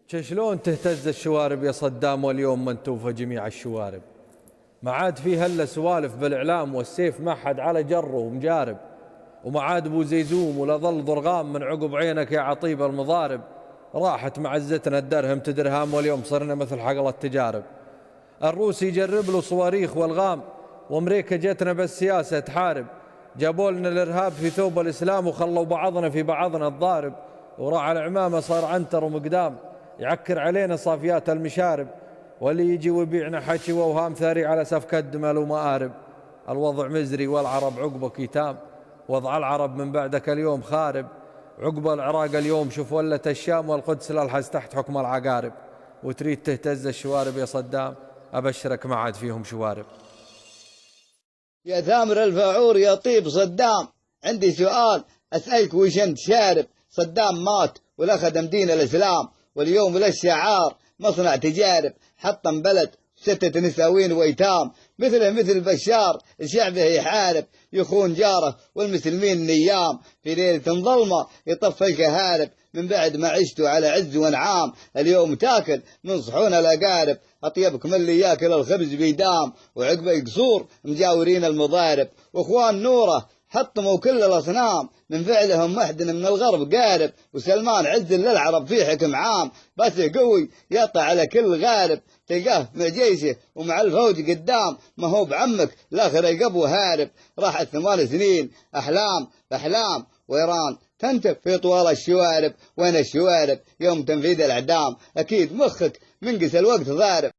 شلون تهتز الشوارب يا صدام واليوم من توفى جميع الشوارب. ما عاد فيه الا سوالف بالاعلام والسيف ما حد على جره ومجارب، وما عاد ابو زيزوم ولا ظل ضرغام من عقب عينك يا عطيب المضارب. راحت معزتنا الدرهم تدرهام واليوم صرنا مثل حقل التجارب. الروس يجرب له صواريخ والغام، وامريكا جتنا بالسياسة تحارب. جابوا لنا الارهاب في ثوب الاسلام وخلوا بعضنا في بعضنا الضارب. وراح العمامة صار عنتر ومقدام يعكر علينا صافيات المشارب، واللي يجي ويبيعنا حكي واوهام ثري على سفك الدمل ومآرب. الوضع مزري والعرب عقبك يتام، وضع العرب من بعدك اليوم خارب. عقب العراق اليوم شوف ولت الشام، والقدس للحز تحت حكم العقارب. وتريد تهتز الشوارب يا صدام، أبشرك ما عاد فيهم شوارب. يا ثامر الفاعور يا طيب صدام، عندي سؤال أسألك وش أنت شارب؟ صدام مات ولا خدم دين الإسلام، واليوم للشعار مصنع تجارب. حطم بلد 6 نساوين ويتام، مثله مثل بشار شعبه يحارب. يخون جاره والمسلمين نيام، في ليلة ظلمة يطفي الكهارب. من بعد ما عشتوا على عز وانعام، اليوم تاكل من صحون الأقارب. أطيبكم اللي ياكل الخبز بيدام، وعقبه يقصور مجاورين المضارب. واخوان نوره حطموا كل الأصنام، من فعلهم محدن من الغرب قارب. وسلمان عز للعرب في حكم عام، بس قوي يقطع على كل غارب. تلقاه مع جيشه ومع الفوج قدام، ما هو بعمك لاخر يقبو هارب. راحت 8 سنين أحلام بأحلام، وإيران تنتف في طوال الشوارب. وين الشوارب يوم تنفيذ الإعدام؟ أكيد مخك منقس الوقت ضارب.